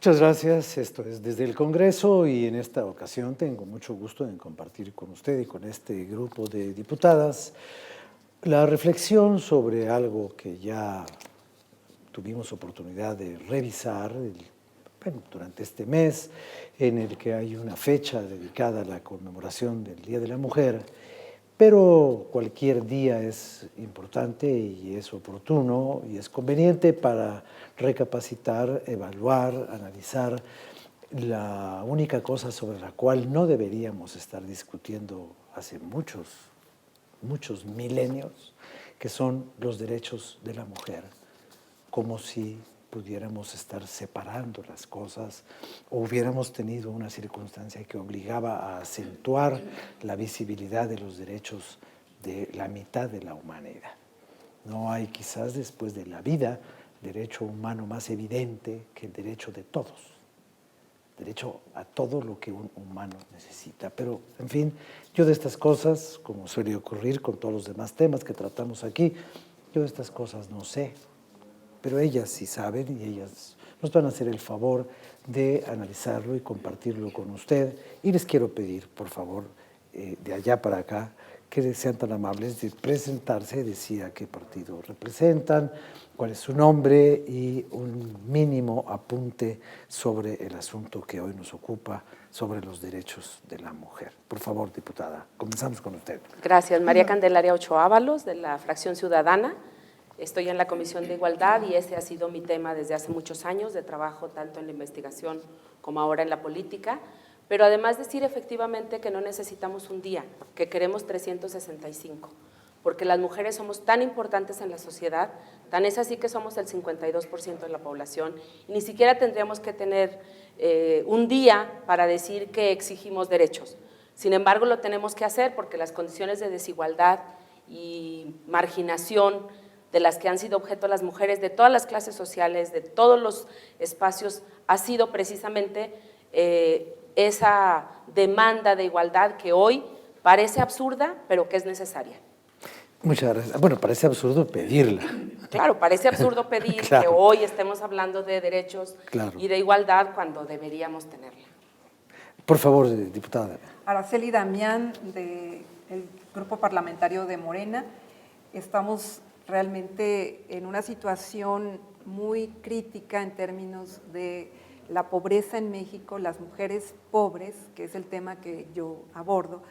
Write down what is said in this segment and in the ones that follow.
Muchas gracias. Esto es Desde el Congreso y en esta ocasión tengo mucho gusto en compartir con usted y con este grupo de diputadas la reflexión sobre algo que ya tuvimos oportunidad de revisar durante este mes, en el que hay una fecha dedicada a la conmemoración del Día de la Mujer, pero cualquier día es importante y es oportuno y es conveniente para recapacitar, evaluar, analizar la única cosa sobre la cual no deberíamos estar discutiendo hace muchos milenios, que son los derechos de la mujer, como si pudiéramos estar separando las cosas o hubiéramos tenido una circunstancia que obligaba a acentuar la visibilidad de los derechos de la mitad de la humanidad. No hay quizás después de la vida derecho humano más evidente que el derecho de todos, derecho a todo lo que un humano necesita. Pero, en fin, yo de estas cosas, como suele ocurrir con todos los demás temas que tratamos aquí, yo de estas cosas no sé. Pero ellas sí saben y ellas nos van a hacer el favor de analizarlo y compartirlo con usted. Y les quiero pedir, por favor, de allá para acá, que sean tan amables de presentarse, decir a qué partido representan, cuál es su nombre y un mínimo apunte sobre el asunto que hoy nos ocupa, sobre los derechos de la mujer. Por favor, diputada, comenzamos con usted. Gracias. María Candelaria Ochoa Ábalos, de la Fracción Ciudadana. Estoy en la Comisión de Igualdad y ese ha sido mi tema desde hace muchos años de trabajo, tanto en la investigación como ahora en la política. Pero además decir efectivamente que no necesitamos un día, que queremos 365, porque las mujeres somos tan importantes en la sociedad, tan es así que somos el 52% de la población y ni siquiera tendríamos que tener un día para decir que exigimos derechos. Sin embargo, lo tenemos que hacer porque las condiciones de desigualdad y marginación de las que han sido objeto las mujeres de todas las clases sociales, de todos los espacios, ha sido precisamente esa demanda de igualdad que hoy parece absurda, pero que es necesaria. Muchas gracias. Bueno, parece absurdo pedirla. Claro, parece absurdo pedir Claro. que hoy estemos hablando de derechos Claro. y de igualdad cuando deberíamos tenerla. Por favor, diputada. Araceli Damián, del Grupo Parlamentario de Morena. Estamos realmente en una situación muy crítica en términos de la pobreza en México, las mujeres pobres, que es el tema que yo abordo,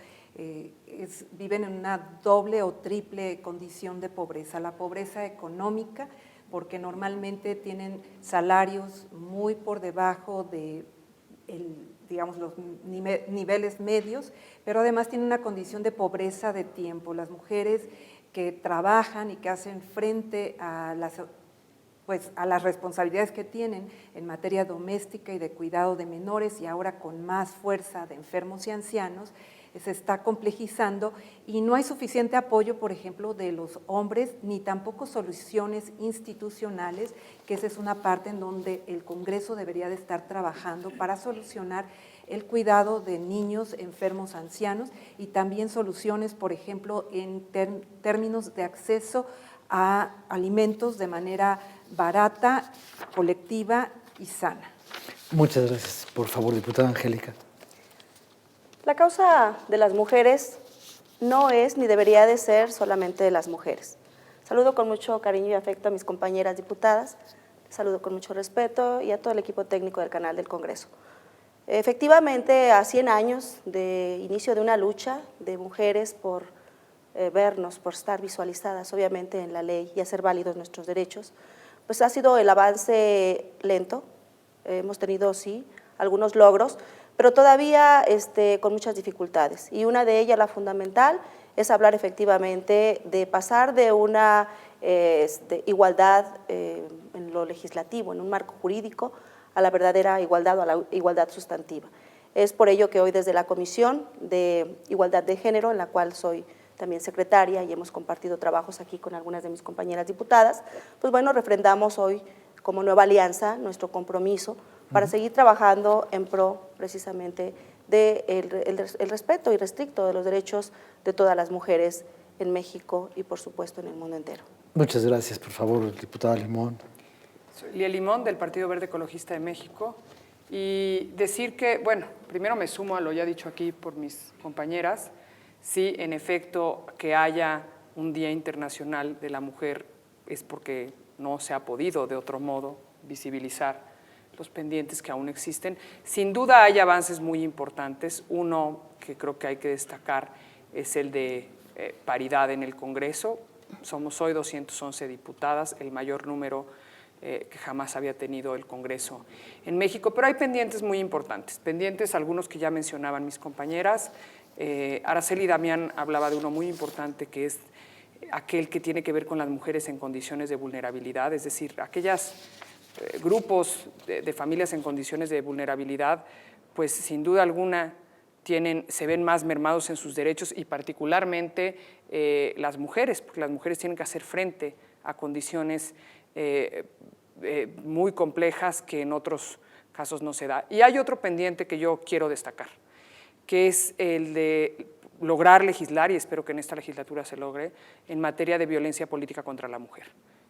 viven en una doble o triple condición de pobreza. La pobreza económica, porque normalmente tienen salarios muy por debajo de digamos, los niveles medios, pero además tienen una condición de pobreza de tiempo. Las mujeres que trabajan y que hacen frente a las responsabilidades que tienen en materia doméstica y de cuidado de menores y ahora con más fuerza de enfermos y ancianos, se está complejizando y no hay suficiente apoyo, por ejemplo, de los hombres, ni tampoco soluciones institucionales, que esa es una parte en donde el Congreso debería de estar trabajando para solucionar el cuidado de niños, enfermos, ancianos y también soluciones, por ejemplo, en términos de acceso a alimentos de manera barata, colectiva y sana. Muchas gracias. Por favor, diputada Angélica. La causa de las mujeres no es ni debería de ser solamente de las mujeres. Saludo con mucho cariño y afecto a mis compañeras diputadas, saludo con mucho respeto y a todo el equipo técnico del canal del Congreso. Efectivamente, a 100 años de inicio de una lucha de mujeres por vernos, por estar visualizadas obviamente en la ley y hacer válidos nuestros derechos, pues ha sido el avance lento. Hemos tenido, sí, algunos logros, pero todavía con muchas dificultades. Y una de ellas, la fundamental, es hablar efectivamente de pasar de una igualdad en lo legislativo, en un marco jurídico, a la verdadera igualdad o a la igualdad sustantiva. Es por ello que hoy desde la Comisión de Igualdad de Género, en la cual soy también secretaria y hemos compartido trabajos aquí con algunas de mis compañeras diputadas, pues bueno, refrendamos hoy como nueva alianza nuestro compromiso para seguir trabajando en pro precisamente del respeto irrestricto de los derechos de todas las mujeres en México y por supuesto en el mundo entero. Muchas gracias, por favor, diputada Limón. Soy Lía Limón, del Partido Verde Ecologista de México. Y decir que, bueno, primero me sumo a lo ya dicho aquí por mis compañeras, sí, en efecto, que haya un Día Internacional de la Mujer es porque no se ha podido de otro modo visibilizar los pendientes que aún existen. Sin duda hay avances muy importantes. Uno que creo que hay que destacar es el de paridad en el Congreso. Somos hoy 211 diputadas, el mayor número que jamás había tenido el Congreso en México, pero hay pendientes muy importantes, pendientes algunos que ya mencionaban mis compañeras. Araceli Damián hablaba de uno muy importante que es aquel que tiene que ver con las mujeres en condiciones de vulnerabilidad, es decir, aquellos grupos de familias en condiciones de vulnerabilidad, pues sin duda alguna se ven más mermados en sus derechos y particularmente las mujeres, porque las mujeres tienen que hacer frente a condiciones muy complejas que en otros casos no se da. Y hay otro pendiente que yo quiero destacar, que es el de lograr legislar, y espero que en esta legislatura se logre, en materia de violencia política contra la mujer.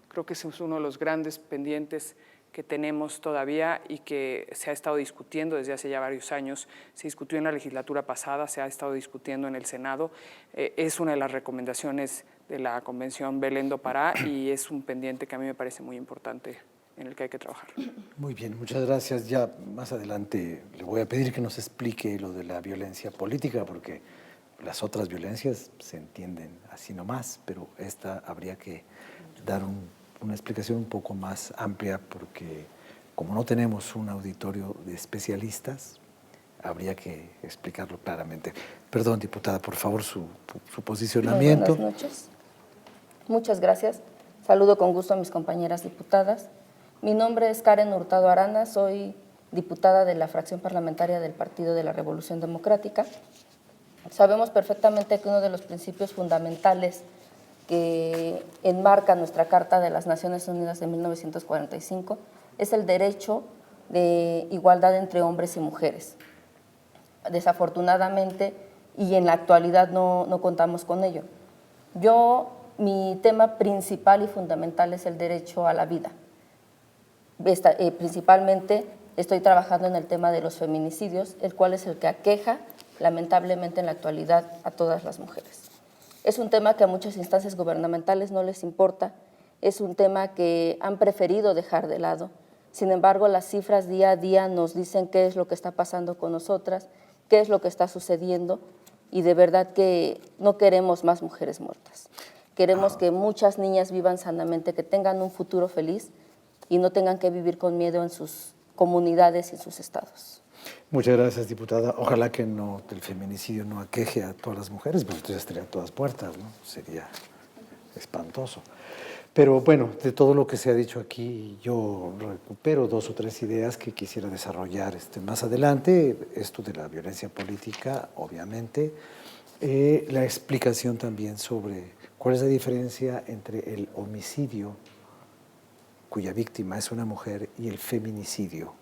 Creo que ese es uno de los grandes pendientes que tenemos todavía y que se ha estado discutiendo desde hace ya varios años. Se discutió en la legislatura pasada, se ha estado discutiendo en el Senado. Es una de las recomendaciones de la Convención Belén do Pará y es un pendiente que a mí me parece muy importante en el que hay que trabajar. Muy bien, muchas gracias. Ya más adelante le voy a pedir que nos explique lo de la violencia política, porque las otras violencias se entienden así nomás, pero esta habría que dar una explicación un poco más amplia, porque como no tenemos un auditorio de especialistas, habría que explicarlo claramente. Perdón, diputada, por favor, su posicionamiento. Muy buenas noches. Muchas gracias. Saludo con gusto a mis compañeras diputadas. Mi nombre es Karen Hurtado Arana, soy diputada de la fracción parlamentaria del Partido de la Revolución Democrática. Sabemos perfectamente que uno de los principios fundamentales que enmarca nuestra Carta de las Naciones Unidas de 1945 es el derecho de igualdad entre hombres y mujeres. Desafortunadamente, y en la actualidad no contamos con ello. Mi tema principal y fundamental es el derecho a la vida. Principalmente estoy trabajando en el tema de los feminicidios, el cual es el que aqueja lamentablemente en la actualidad a todas las mujeres. Es un tema que a muchas instancias gubernamentales no les importa, es un tema que han preferido dejar de lado. Sin embargo, las cifras día a día nos dicen qué es lo que está pasando con nosotras, qué es lo que está sucediendo, y de verdad que no queremos más mujeres muertas. Queremos que muchas niñas vivan sanamente, que tengan un futuro feliz y no tengan que vivir con miedo en sus comunidades y en sus estados. Muchas gracias, diputada. Ojalá que el feminicidio no aqueje a todas las mujeres, porque entonces estarían todas puertas, ¿no? Sería espantoso. Pero bueno, de todo lo que se ha dicho aquí, yo recupero 2 o 3 ideas que quisiera desarrollar más adelante. Esto de la violencia política, obviamente. La explicación también sobre cuál es la diferencia entre el homicidio, cuya víctima es una mujer, y el feminicidio.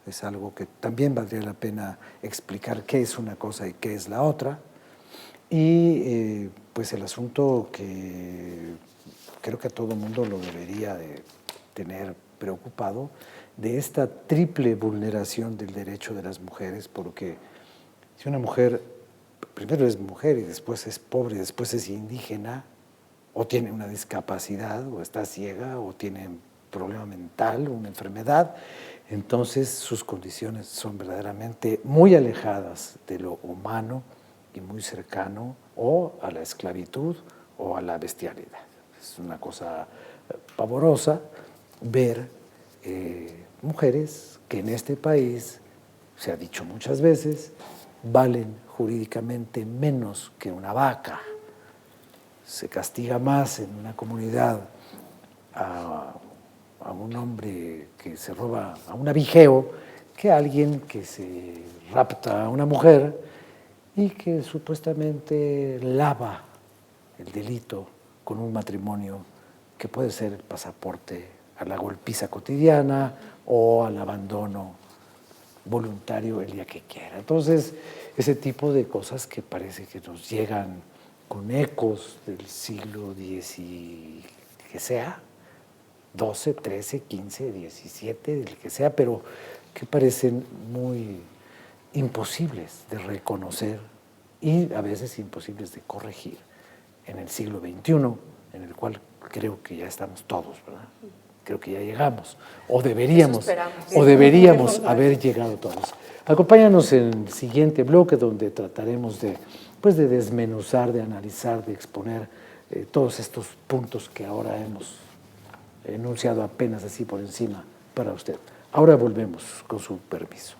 Es algo que también valdría la pena explicar qué es una cosa y qué es la otra. Y pues el asunto que creo que a todo mundo lo debería de tener preocupado, de esta triple vulneración del derecho de las mujeres, porque si una mujer primero es mujer y después es pobre, y después es indígena, o tiene una discapacidad, o está ciega, o tiene un problema mental, una enfermedad, entonces sus condiciones son verdaderamente muy alejadas de lo humano y muy cercano o a la esclavitud o a la bestialidad. Es una cosa pavorosa ver mujeres que en este país, se ha dicho muchas veces, valen jurídicamente menos que una vaca. Se castiga más en una comunidad a un hombre que se roba, a un abijeo, que a alguien que se rapta a una mujer y que supuestamente lava el delito con un matrimonio que puede ser el pasaporte a la golpiza cotidiana o al abandono voluntario el día que quiera. Entonces, ese tipo de cosas que parece que nos llegan con ecos del siglo X y que sea, 12, 13, 15, 17, del que sea, pero que parecen muy imposibles de reconocer y a veces imposibles de corregir en el siglo XXI, en el cual creo que ya estamos todos, ¿verdad? Creo que ya llegamos, o deberíamos haber llegado todos. Acompáñanos en el siguiente bloque donde trataremos de, pues, de desmenuzar, de analizar, de exponer todos estos puntos que ahora hemos enunciado apenas así por encima para usted. Ahora volvemos, con su permiso.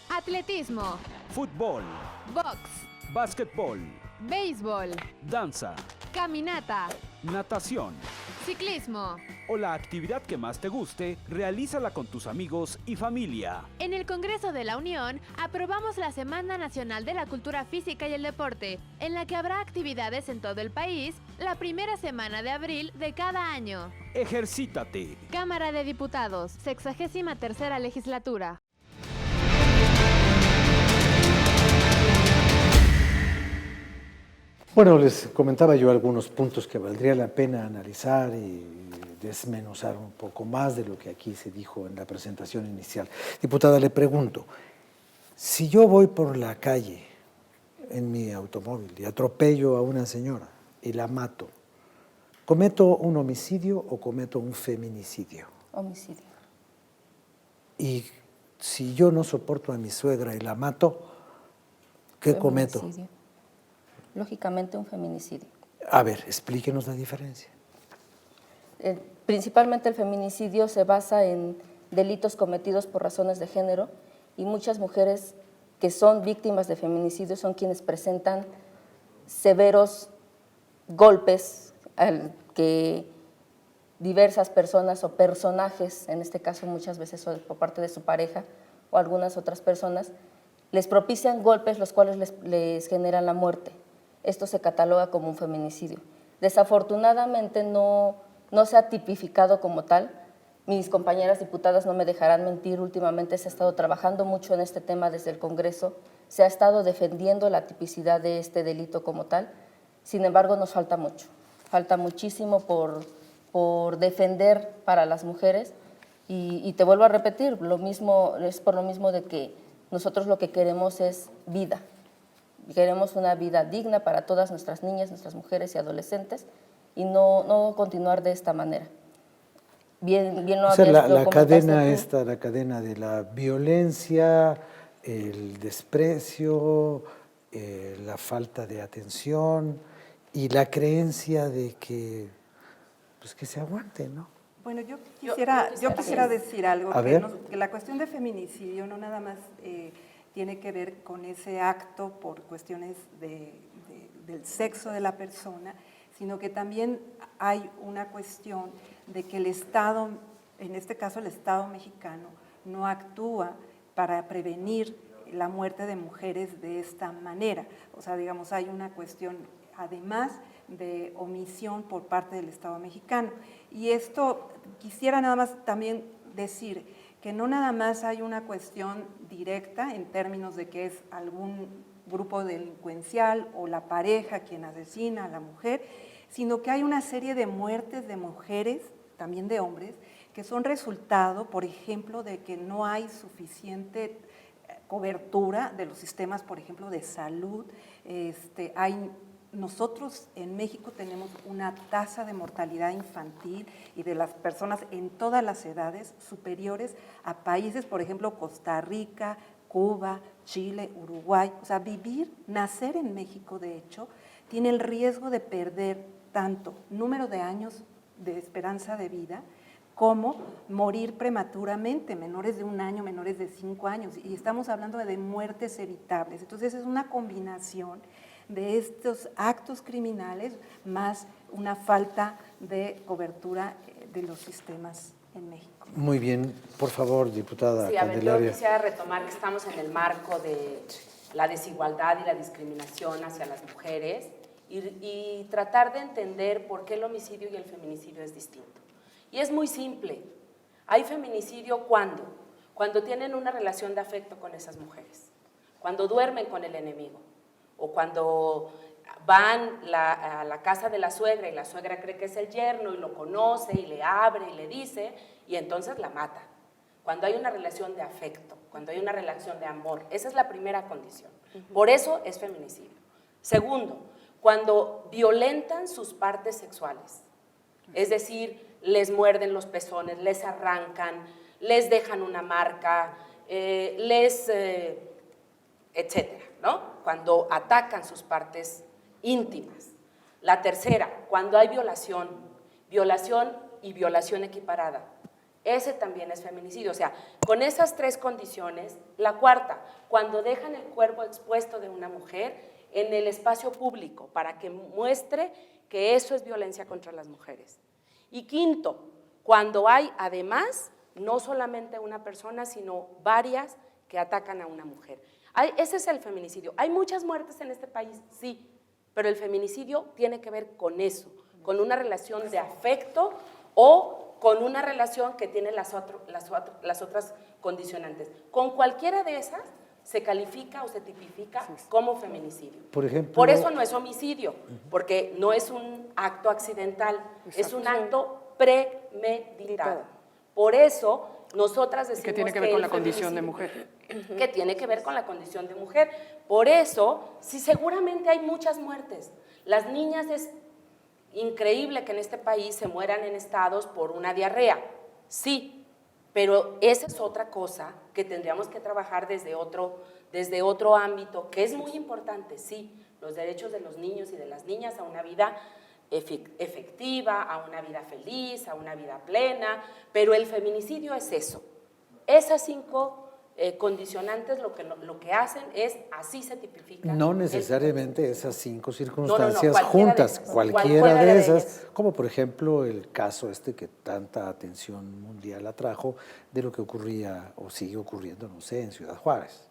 Atletismo, Fútbol, box, básquetbol, béisbol, danza, caminata, natación ciclismo. o la actividad que más te guste, realízala con tus amigos y familia. En el Congreso de la Unión aprobamos la Semana Nacional de la Cultura Física y el Deporte, en la que habrá actividades en todo el país la primera semana de abril de cada año. Ejercítate. Cámara de Diputados, 63ª Legislatura. Bueno, les comentaba yo algunos puntos que valdría la pena analizar y desmenuzar un poco más de lo que aquí se dijo en la presentación inicial. Diputada, le pregunto, si yo voy por la calle en mi automóvil y atropello a una señora y la mato, ¿cometo un homicidio o cometo un feminicidio? Homicidio. Y si yo no soporto a mi suegra y la mato, ¿qué cometo? Feminicidio. Lógicamente un feminicidio. A ver, explíquenos la diferencia. Principalmente el feminicidio se basa en delitos cometidos por razones de género y muchas mujeres que son víctimas de feminicidio son quienes presentan severos golpes al que diversas personas o personajes, en este caso muchas veces por parte de su pareja o algunas otras personas, les propician golpes los cuales les generan la muerte. Esto se cataloga como un feminicidio. Desafortunadamente no se ha tipificado como tal. Mis compañeras diputadas no me dejarán mentir, últimamente se ha estado trabajando mucho en este tema desde el Congreso, se ha estado defendiendo la tipicidad de este delito como tal. Sin embargo, nos falta mucho, falta muchísimo por defender para las mujeres y te vuelvo a repetir, es por lo mismo de que nosotros lo que queremos es vida. Queremos una vida digna para todas nuestras niñas, nuestras mujeres y adolescentes y no continuar de esta manera. Bien lo o sea, la comentaste la cadena de la violencia, el desprecio, la falta de atención y la creencia de que, pues, que se aguante, ¿no? Bueno, yo quisiera decir algo, que la cuestión de feminicidio no nada más tiene que ver con ese acto por cuestiones del sexo de la persona, sino que también hay una cuestión de que el Estado, en este caso el Estado mexicano, no actúa para prevenir la muerte de mujeres de esta manera. O sea, digamos, hay una cuestión, además, de omisión por parte del Estado mexicano. Y esto quisiera nada más también decir que no nada más hay una cuestión directa en términos de que es algún grupo delincuencial o la pareja quien asesina a la mujer, sino que hay una serie de muertes de mujeres, también de hombres, que son resultado, por ejemplo, de que no hay suficiente cobertura de los sistemas, por ejemplo, de salud. Nosotros en México tenemos una tasa de mortalidad infantil y de las personas en todas las edades superiores a países, por ejemplo, Costa Rica, Cuba, Chile, Uruguay. O sea, nacer en México, de hecho, tiene el riesgo de perder tanto número de años de esperanza de vida como morir prematuramente, menores de 1 año, menores de 5 años. Y estamos hablando de muertes evitables. Entonces, es una combinación de estos actos criminales más una falta de cobertura de los sistemas en México. Muy bien, por favor, diputada Candelaria. Yo quisiera retomar que estamos en el marco de la desigualdad y la discriminación hacia las mujeres y tratar de entender por qué el homicidio y el feminicidio es distinto. Y es muy simple. Hay feminicidio cuando tienen una relación de afecto con esas mujeres, cuando duermen con el enemigo, o cuando van a la casa de la suegra y la suegra cree que es el yerno y lo conoce y le abre y le dice y entonces la mata. Cuando hay una relación de afecto, cuando hay una relación de amor, esa es la primera condición. Por eso es feminicidio. Segundo, cuando violentan sus partes sexuales, es decir, les muerden los pezones, les arrancan, les dejan una marca, etcétera, ¿no? Cuando atacan sus partes íntimas. La tercera, cuando hay violación y violación equiparada. Ese también es feminicidio. O sea, con esas tres condiciones. La cuarta, cuando dejan el cuerpo expuesto de una mujer en el espacio público para que muestre que eso es violencia contra las mujeres. Y quinto, cuando hay además no solamente una persona, sino varias que atacan a una mujer. Ese es el feminicidio. ¿Hay muchas muertes en este país? Sí, pero el feminicidio tiene que ver con eso, con una relación de afecto o con una relación que tiene las otras condicionantes. Con cualquiera de esas se califica o se tipifica como feminicidio. Por ejemplo, por eso no es homicidio, porque no es un acto accidental, es un acto premeditado. Por eso nosotras decimos que tiene que ver con la condición de mujer. Que tiene que ver con la condición de mujer. Por eso, sí, seguramente hay muchas muertes. Las niñas es increíble que en este país se mueran en estados por una diarrea, sí, pero esa es otra cosa que tendríamos que trabajar desde otro ámbito, que es muy importante, sí, los derechos de los niños y de las niñas a una vida efectiva, a una vida feliz, a una vida plena, pero el feminicidio es eso. Esas 5 condicionantes lo que hacen es, así se tipifica. No necesariamente esas 5 circunstancias cualquiera juntas, de esas, cualquiera de esas, ellas. como por ejemplo el caso que tanta atención mundial atrajo de lo que ocurría o sigue ocurriendo, no sé, en Ciudad Juárez.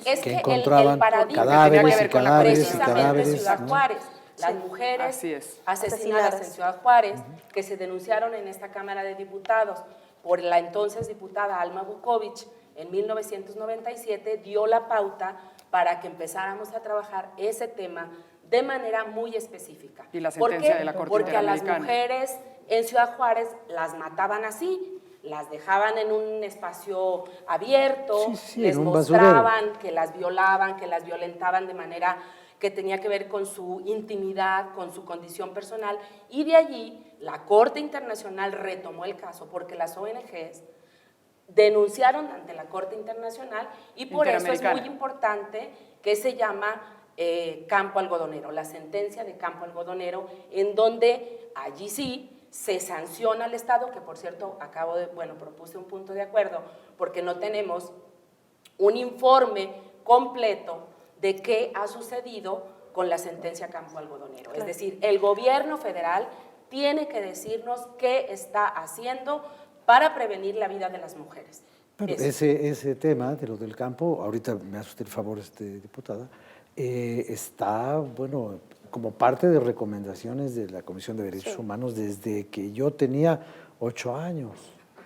Es que que encontraban el paradigma cadáveres tiene que y ver con cadáveres y precisamente cadáveres, Ciudad ¿no? Juárez. Las mujeres asesinadas en Ciudad Juárez, que se denunciaron en esta Cámara de Diputados por la entonces diputada Alma Bukovich en 1997, dio la pauta para que empezáramos a trabajar ese tema de manera muy específica. Y la sentencia de la Corte Porque a las Interamericana. mujeres en Ciudad Juárez las mataban así, las dejaban en un espacio abierto, les mostraban que las violaban, que las violentaban de manera que tenía que ver con su intimidad, con su condición personal, y de allí la Corte Internacional retomó el caso porque las ONGs denunciaron ante la Corte Internacional y por eso es muy importante que se llama Campo Algodonero, la sentencia de Campo Algodonero, en donde allí sí se sanciona al Estado, que por cierto propuse un punto de acuerdo porque no tenemos un informe completo de qué ha sucedido con la sentencia Campo Algodonero. Claro. Es decir, el gobierno federal tiene que decirnos qué está haciendo para prevenir la vida de las mujeres. Pero ese tema de lo del campo, ahorita me hace usted el favor, diputada, está, bueno, como parte de recomendaciones de la Comisión de Derechos Humanos desde que yo tenía 8 años.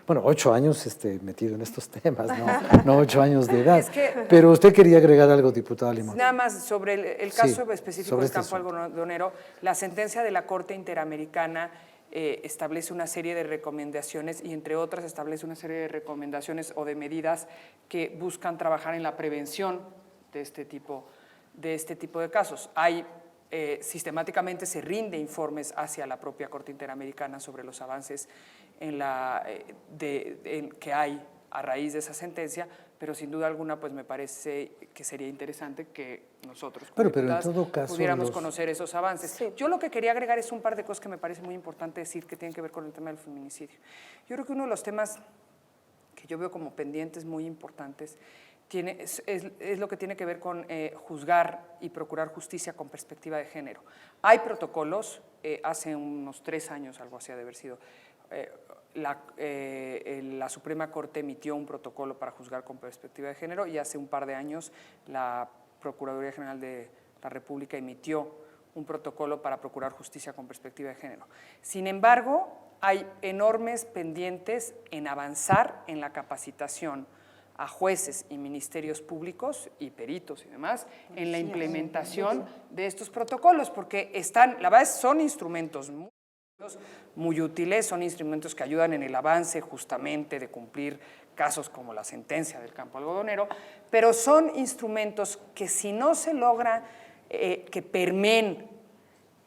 Bueno, 8 años metido en estos temas, no 8 años de edad. Pero usted quería agregar algo, diputada Limón. Nada más sobre el caso específico del Campo Algodonero, la sentencia de la Corte Interamericana establece una serie de recomendaciones y entre otras establece una serie de recomendaciones o de medidas que buscan trabajar en la prevención de este tipo de casos. Sistemáticamente se rinde informes hacia la propia Corte Interamericana sobre los avances que hay a raíz de esa sentencia, pero sin duda alguna pues me parece que sería interesante que nosotros pero en todo caso, pudiéramos conocer esos avances. Sí. Yo lo que quería agregar es un par de cosas que me parece muy importante decir que tienen que ver con el tema del feminicidio. Yo creo que uno de los temas que yo veo como pendientes muy importantes es lo que tiene que ver con juzgar y procurar justicia con perspectiva de género. Hay protocolos, hace unos 3 años, algo así ha de haber sido, la Suprema Corte emitió un protocolo para juzgar con perspectiva de género y hace un par de años la Procuraduría General de la República emitió un protocolo para procurar justicia con perspectiva de género. Sin embargo, hay enormes pendientes en avanzar en la capacitación a jueces y ministerios públicos y peritos y demás en la implementación de estos protocolos, porque la verdad son instrumentos muy útiles, son instrumentos que ayudan en el avance justamente de cumplir casos como la sentencia del campo algodonero, pero son instrumentos que si no se logra que permeen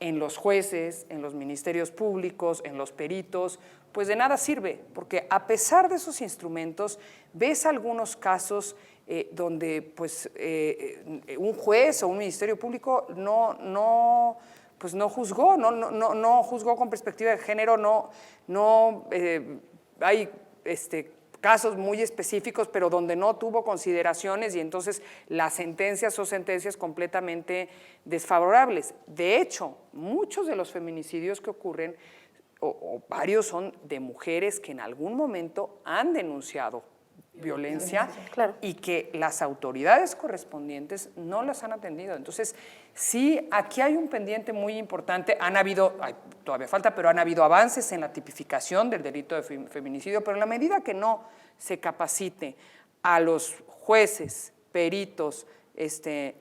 en los jueces, en los ministerios públicos, en los peritos, pues de nada sirve, porque a pesar de esos instrumentos, ves algunos casos donde pues, un juez o un ministerio público no juzgó con perspectiva de género, hay casos muy específicos, pero donde no tuvo consideraciones y entonces las sentencias son sentencias completamente desfavorables. De hecho, muchos de los feminicidios que ocurren, o varios, son de mujeres que en algún momento han denunciado violencia, claro, y que las autoridades correspondientes no las han atendido. Entonces, sí, aquí hay un pendiente muy importante. Todavía falta, pero han habido avances en la tipificación del delito de feminicidio, pero en la medida que no se capacite a los jueces, peritos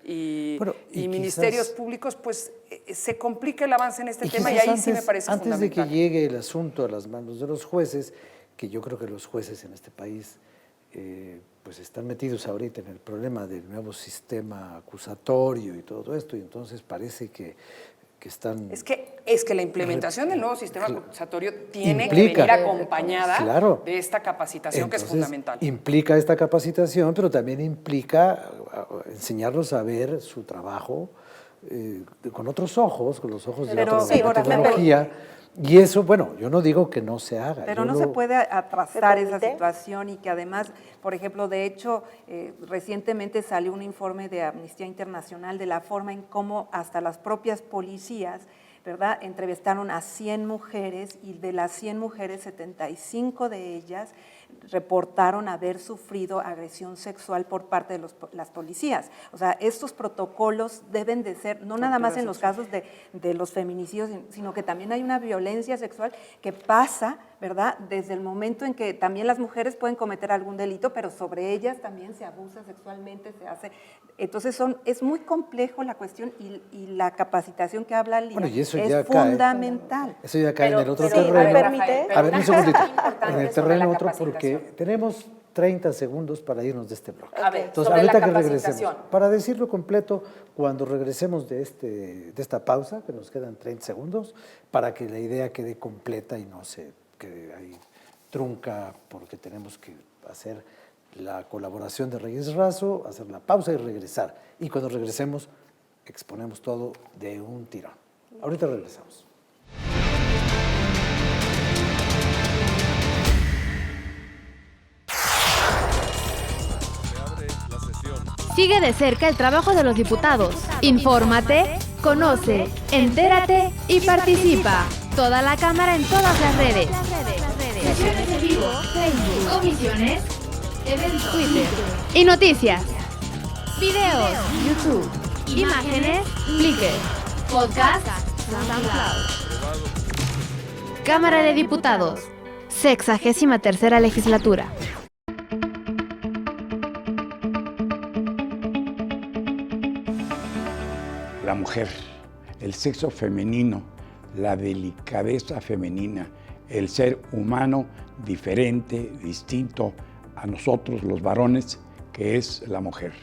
y ministerios públicos, pues se complica el avance en este tema, y ahí sí me parece fundamental. Antes de que llegue el asunto a las manos de los jueces, que yo creo que los jueces en este país pues están metidos ahorita en el problema del nuevo sistema acusatorio y todo esto, y entonces parece que están... Es que la implementación del nuevo sistema acusatorio tiene que venir acompañada de esta capacitación. Entonces, que es fundamental. Implica esta capacitación, pero también implica enseñarlos a ver su trabajo con otros ojos, con los ojos de la tecnología. Y eso, bueno, yo no digo que no se haga. Pero no se puede atrasar esa situación, y que además, por ejemplo, de hecho, recientemente salió un informe de Amnistía Internacional de la forma en cómo hasta las propias policías, ¿verdad?, entrevistaron a 100 mujeres, y de las 100 mujeres, 75 de ellas reportaron haber sufrido agresión sexual por parte de las policías. O sea, estos protocolos deben de ser, no nada más en los casos de los feminicidios, sino que también hay una violencia sexual que pasa, ¿verdad?, desde el momento en que también las mujeres pueden cometer algún delito, pero sobre ellas también se abusa sexualmente, se hace. Entonces es muy complejo la cuestión, y la capacitación que habla Lía es fundamental. Eso ya cae en el otro terreno. A ver, un segundito. En el terreno otro, porque tenemos 30 segundos para irnos de este bloque. Entonces, ahorita que regresemos, para decirlo completo, cuando regresemos de esta pausa, que nos quedan 30 segundos, para que la idea quede completa y no se quede ahí trunca, porque tenemos que hacer la colaboración de Reyes Razo, hacer la pausa y regresar. Y cuando regresemos, exponemos todo de un tirón. Ahorita regresamos. Sigue de cerca el trabajo de los diputados. Infórmate, conoce, entérate y participa. Toda la Cámara en todas las redes. Sesiones en vivo, Facebook, comisiones, eventos, Twitter y noticias. Videos, YouTube, imágenes, Flickr, podcast, SoundCloud. Cámara de Diputados, 63ª legislatura. La mujer, el sexo femenino, la delicadeza femenina, el ser humano diferente, distinto a nosotros los varones, que es la mujer.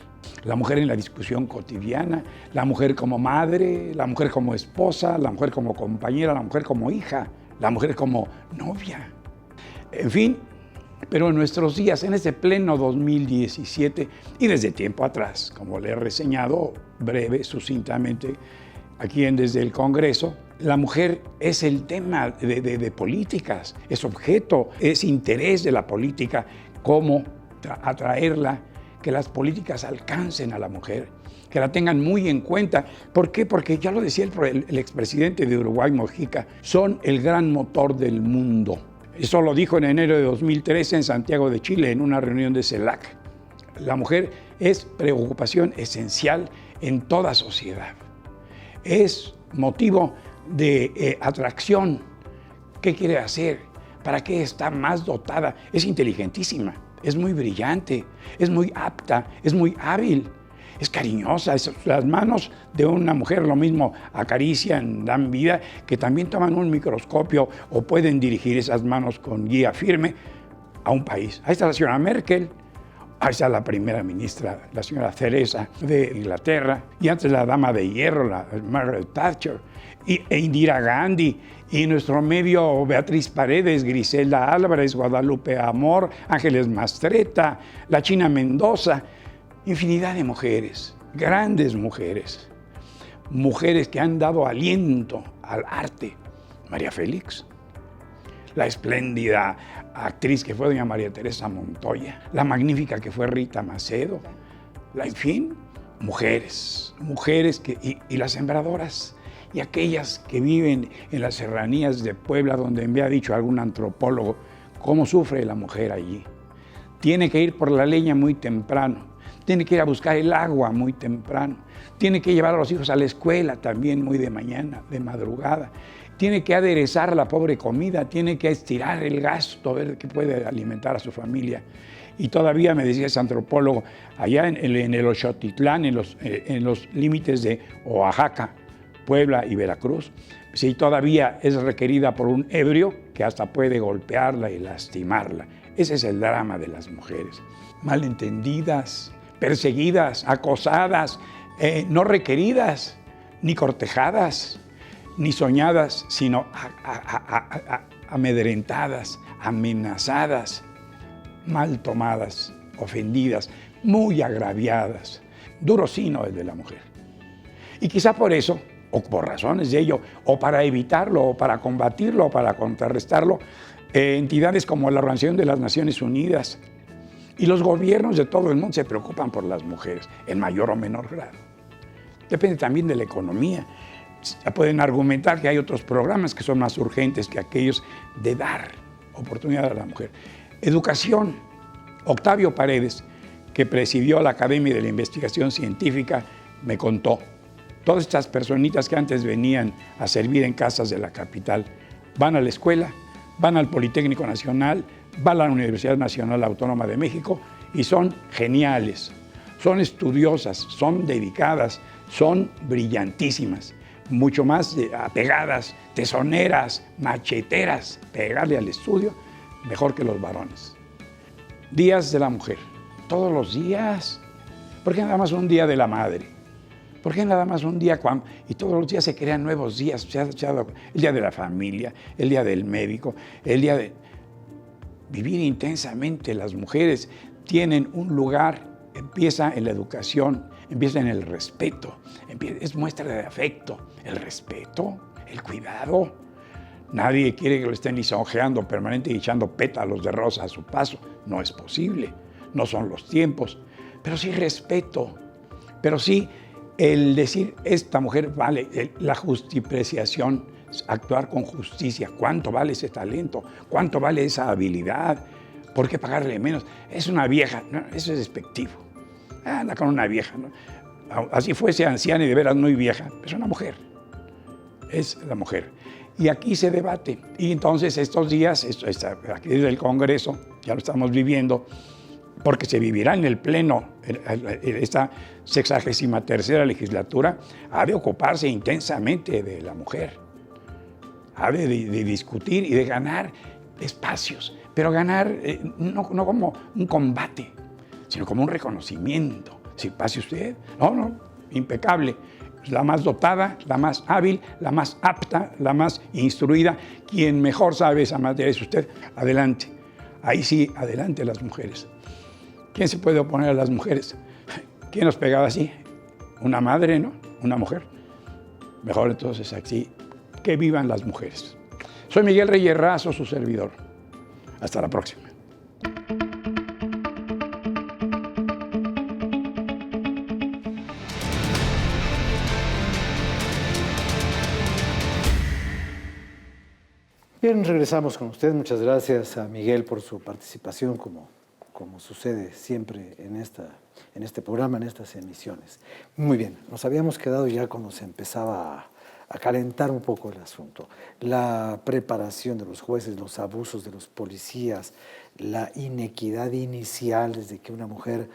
La mujer en la discusión cotidiana, la mujer como madre, la mujer como esposa, la mujer como compañera, la mujer como hija, la mujer como novia. En fin, pero en nuestros días, en este pleno 2017 y desde tiempo atrás, como le he reseñado breve, sucintamente, aquí desde el Congreso, la mujer es el tema de políticas, es objeto, es interés de la política, cómo atraerla, que las políticas alcancen a la mujer, que la tengan muy en cuenta. ¿Por qué? Porque ya lo decía el expresidente de Uruguay, Mojica, son el gran motor del mundo. Eso lo dijo en enero de 2013 en Santiago de Chile, en una reunión de CELAC. La mujer es preocupación esencial en toda sociedad. Es motivo de atracción. ¿Qué quiere hacer? ¿Para qué está más dotada? Es inteligentísima. es muy brillante, es muy apta, es muy hábil, es cariñosa. Las manos de una mujer lo mismo acarician, dan vida, que también toman un microscopio o pueden dirigir esas manos con guía firme a un país. Ahí está la señora Merkel, ahí está la primera ministra, la señora Theresa de Inglaterra, y antes la dama de hierro, la Margaret Thatcher, e Indira Gandhi, y nuestro medio Beatriz Paredes, Griselda Álvarez, Guadalupe Amor, Ángeles Mastretta, la China Mendoza, infinidad de mujeres, grandes mujeres, mujeres que han dado aliento al arte. María Félix, la espléndida actriz que fue doña María Teresa Montoya, la magnífica que fue Rita Macedo, en fin, mujeres y las sembradoras, y aquellas que viven en las serranías de Puebla, donde me ha dicho algún antropólogo cómo sufre la mujer allí. Tiene que ir por la leña muy temprano, tiene que ir a buscar el agua muy temprano, tiene que llevar a los hijos a la escuela también muy de mañana, de madrugada, tiene que aderezar la pobre comida, tiene que estirar el gasto, a ver qué puede alimentar a su familia. Y todavía me decía ese antropólogo, allá en el Oxotitlán, en los límites de Oaxaca, Puebla y Veracruz, sí, todavía es requerida por un ebrio que hasta puede golpearla y lastimarla. Ese es el drama de las mujeres. Malentendidas, perseguidas, acosadas, no requeridas, ni cortejadas, ni soñadas, sino amedrentadas, amenazadas, mal tomadas, ofendidas, muy agraviadas. Duro sino el de la mujer. Y quizá por eso, o por razones de ello, o para evitarlo, o para combatirlo, o para contrarrestarlo, entidades como la Organización de las Naciones Unidas y los gobiernos de todo el mundo se preocupan por las mujeres, en mayor o menor grado. Depende también de la economía. Pueden argumentar que hay otros programas que son más urgentes que aquellos de dar oportunidad a la mujer. Educación. Octavio Paredes, que presidió la Academia de la Investigación Científica, me contó. Todas estas personitas que antes venían a servir en casas de la capital van a la escuela, van al Politécnico Nacional, van a la Universidad Nacional Autónoma de México y son geniales, son estudiosas, son dedicadas, son brillantísimas, mucho más apegadas, tesoneras, macheteras, pegarle al estudio, mejor que los varones. Días de la mujer, todos los días. ¿Por qué nada más un día de la madre? ¿Por qué nada más un día y todos los días se crean nuevos días? El día de la familia, el día del médico, el día de... Vivir intensamente. Las mujeres tienen un lugar, empieza en la educación, empieza en el respeto, es muestra de afecto, el respeto, el cuidado. Nadie quiere que lo estén lisonjeando permanente y echando pétalos de rosa a su paso. No es posible, no son los tiempos. Pero sí respeto, pero sí el decir, esta mujer vale, la justipreciación, actuar con justicia. ¿Cuánto vale ese talento? ¿Cuánto vale esa habilidad? ¿Por qué pagarle menos? Es una vieja, no, eso es despectivo. Anda con una vieja, ¿no? Así fuese anciana y de veras muy vieja, es una mujer. Es la mujer. Y aquí se debate. Y entonces estos días, aquí desde el Congreso, ya lo estamos viviendo, porque se vivirá en el Pleno, esta 63ª legislatura, ha de ocuparse intensamente de la mujer, ha de discutir y de ganar espacios, pero ganar no como un combate, sino como un reconocimiento. Si pase usted, no, impecable, la más dotada, la más hábil, la más apta, la más instruida, quien mejor sabe esa materia es usted, adelante. Ahí sí, adelante las mujeres. ¿Quién se puede oponer a las mujeres? ¿Quién nos pegaba así? Una madre, ¿no? Una mujer. Mejor entonces así, que vivan las mujeres. Soy Miguel Reyes Razo, su servidor. Hasta la próxima. Bien, regresamos con usted. Muchas gracias a Miguel por su participación, como sucede siempre en este programa, en estas emisiones. Muy bien, nos habíamos quedado ya cuando se empezaba calentar un poco el asunto. La preparación de los jueces, los abusos de los policías, la inequidad inicial desde que una mujer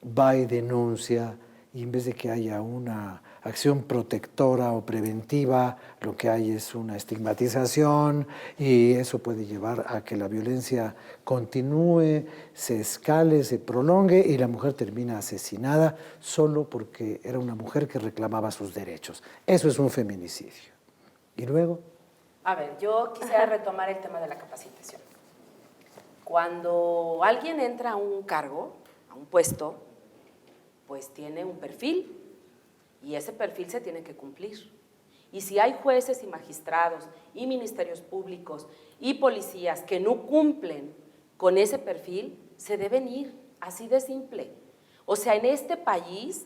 va y denuncia, y en vez de que haya una acción protectora o preventiva, lo que hay es una estigmatización, y eso puede llevar a que la violencia continúe, se escale, se prolongue y la mujer termina asesinada solo porque era una mujer que reclamaba sus derechos. Eso es un feminicidio. ¿Y luego? A ver, yo quisiera retomar el tema de la capacitación. Cuando alguien entra a un cargo, a un puesto, pues tiene un perfil y ese perfil se tiene que cumplir. Y si hay jueces y magistrados y ministerios públicos y policías que no cumplen con ese perfil, se deben ir, así de simple. O sea, en este país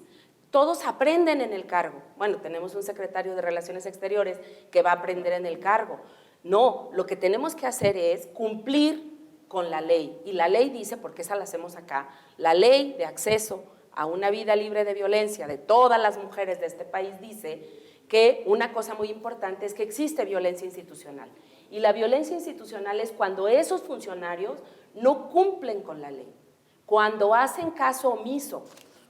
todos aprenden en el cargo. Bueno, tenemos un secretario de Relaciones Exteriores que va a aprender en el cargo. No, lo que tenemos que hacer es cumplir con la ley. Y la ley dice, porque esa la hacemos acá, la ley de acceso a una vida libre de violencia de todas las mujeres de este país dice que una cosa muy importante es que existe violencia institucional. Y la violencia institucional es cuando esos funcionarios no cumplen con la ley, cuando hacen caso omiso,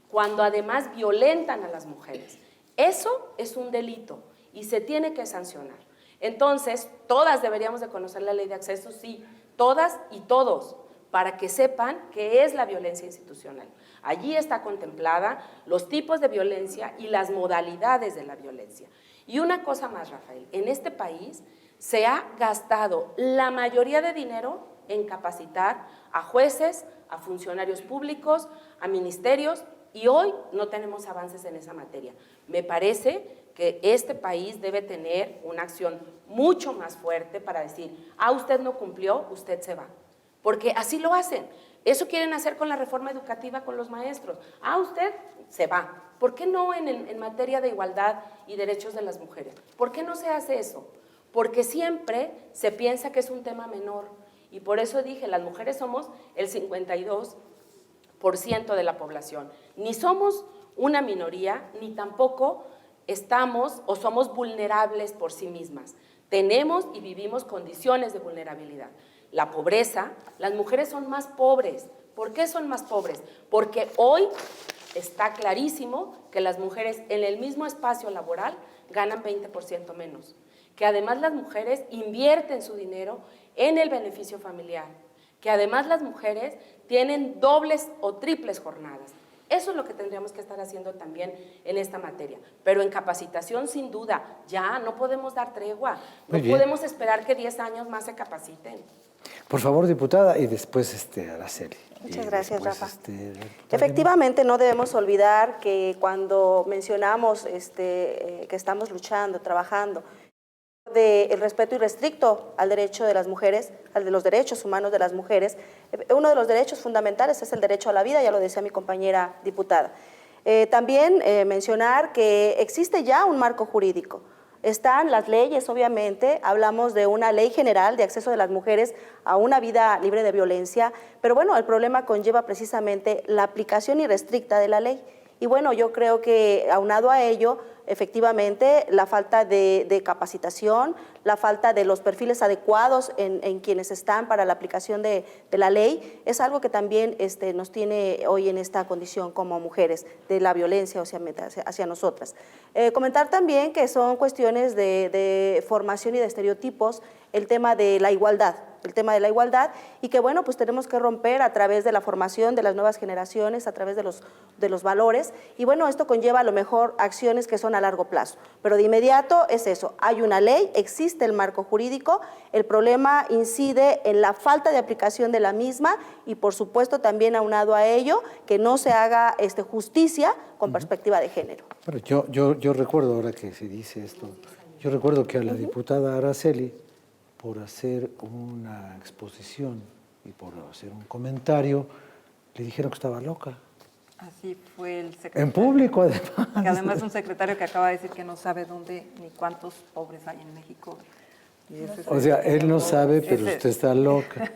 cuando además violentan a las mujeres. Eso es un delito y se tiene que sancionar. Entonces, todas deberíamos de conocer la ley de acceso, sí, todas y todos, para que sepan qué es la violencia institucional. Allí está contemplada los tipos de violencia y las modalidades de la violencia. Y una cosa más, Rafael, en este país se ha gastado la mayoría de dinero en capacitar a jueces, a funcionarios públicos, a ministerios, y hoy no tenemos avances en esa materia. Me parece que este país debe tener una acción mucho más fuerte para decir, usted no cumplió, usted se va. Porque así lo hacen. Eso quieren hacer con la reforma educativa con los maestros. Usted se va. ¿Por qué no en materia de igualdad y derechos de las mujeres? ¿Por qué no se hace eso? Porque siempre se piensa que es un tema menor. Y por eso dije, las mujeres somos el 52% de la población. Ni somos una minoría, ni tampoco estamos o somos vulnerables por sí mismas. Tenemos y vivimos condiciones de vulnerabilidad. La pobreza, las mujeres son más pobres. ¿Por qué son más pobres? Porque hoy está clarísimo que las mujeres en el mismo espacio laboral ganan 20% menos. Que además las mujeres invierten su dinero en el beneficio familiar. Que además las mujeres tienen dobles o triples jornadas. Eso es lo que tendríamos que estar haciendo también en esta materia. Pero en capacitación, sin duda, ya no podemos dar tregua. No podemos esperar que 10 años más se capaciten. Por favor, diputada, y después Araceli. Muchas gracias, Rafa. Efectivamente, no debemos olvidar que cuando mencionamos que estamos luchando, trabajando, del respeto irrestricto al derecho de las mujeres, al de los derechos humanos de las mujeres, uno de los derechos fundamentales es el derecho a la vida, ya lo decía mi compañera diputada. También mencionar que existe ya un marco jurídico. Están las leyes, obviamente, hablamos de una ley general de acceso de las mujeres a una vida libre de violencia, pero bueno, el problema conlleva precisamente la aplicación irrestricta de la ley. Y bueno, yo creo que aunado a ello, efectivamente, la falta de capacitación, la falta de los perfiles adecuados en quienes están para la aplicación de la ley, es algo que también nos tiene hoy en esta condición como mujeres, de la violencia hacia nosotras. Comentar también que son cuestiones de formación y de estereotipos, el tema de la igualdad, y que bueno, pues tenemos que romper a través de la formación de las nuevas generaciones, a través de los valores, y bueno, esto conlleva a lo mejor acciones que son a largo plazo, pero de inmediato es eso, hay una ley, existe el marco jurídico, el problema incide en la falta de aplicación de la misma y por supuesto también aunado a ello, que no se haga justicia con perspectiva de género. Bueno, yo recuerdo, ahora que se dice esto, yo recuerdo que a la diputada Araceli, por hacer una exposición y por hacer un comentario, le dijeron que estaba loca. Así fue el secretario. En público, además. Que además es un secretario que acaba de decir que no sabe dónde ni cuántos pobres hay en México. O sea, él no sabe, pero usted está loca.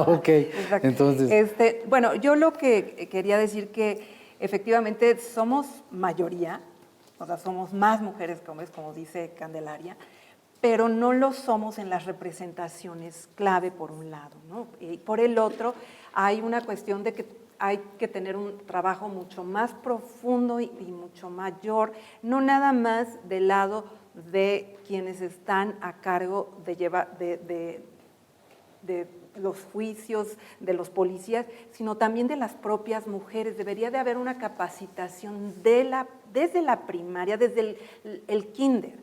Ok. Exacto. Entonces, bueno, yo lo que quería decir que efectivamente somos mayoría o sea, somos más mujeres que hombres, como dice Candelaria, pero no lo somos en las representaciones clave por un lado, ¿no? Y por el otro, hay una cuestión de que hay que tener un trabajo mucho más profundo y mucho mayor, no nada más del lado de quienes están a cargo de llevar, de los juicios, de los policías, sino también de las propias mujeres. Debería de haber una capacitación desde la primaria, desde el kinder,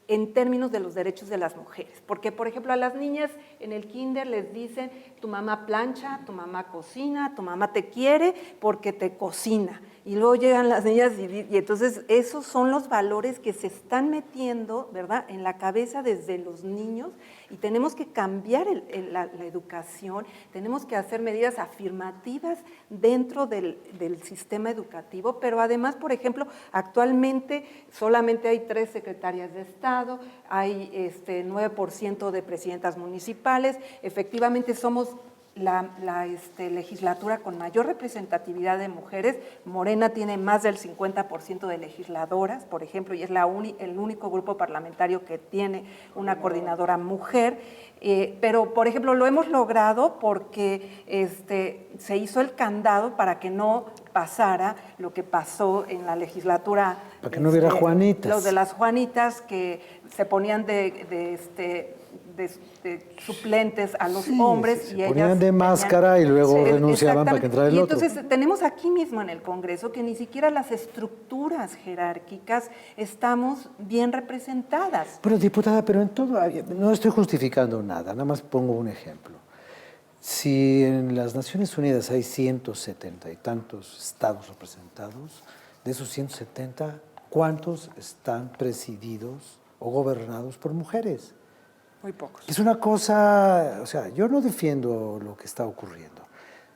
en términos de los derechos de las mujeres. Porque, por ejemplo, a las niñas en el kinder les dicen, tu mamá plancha, tu mamá cocina, tu mamá te quiere porque te cocina. Y luego llegan las niñas y entonces esos son los valores que se están metiendo, ¿verdad?, en la cabeza desde los niños, y tenemos que cambiar la educación, tenemos que hacer medidas afirmativas dentro del sistema educativo, pero además, por ejemplo, actualmente solamente hay 3 secretarias de Estado, hay 9% de presidentas municipales, efectivamente somos la legislatura con mayor representatividad de mujeres. Morena tiene más del 50% de legisladoras, por ejemplo, y es el único grupo parlamentario que tiene una coordinadora mujer. Pero, por ejemplo, lo hemos logrado porque se hizo el candado para que no pasara lo que pasó en la legislatura. Para que no hubiera Juanitas. Los de las Juanitas que se ponían de suplentes a los hombres, se y ponían ellas de máscara y luego renunciaban para que entrara el otro. Entonces tenemos aquí mismo en el Congreso que ni siquiera las estructuras jerárquicas estamos bien representadas. Pero, diputada, pero en todo, no estoy justificando nada más pongo un ejemplo. Si en las Naciones Unidas hay 170 y tantos estados representados, de esos 170, ¿cuántos están presididos o gobernados por mujeres? Muy pocos. Es una cosa, o sea, yo no defiendo lo que está ocurriendo,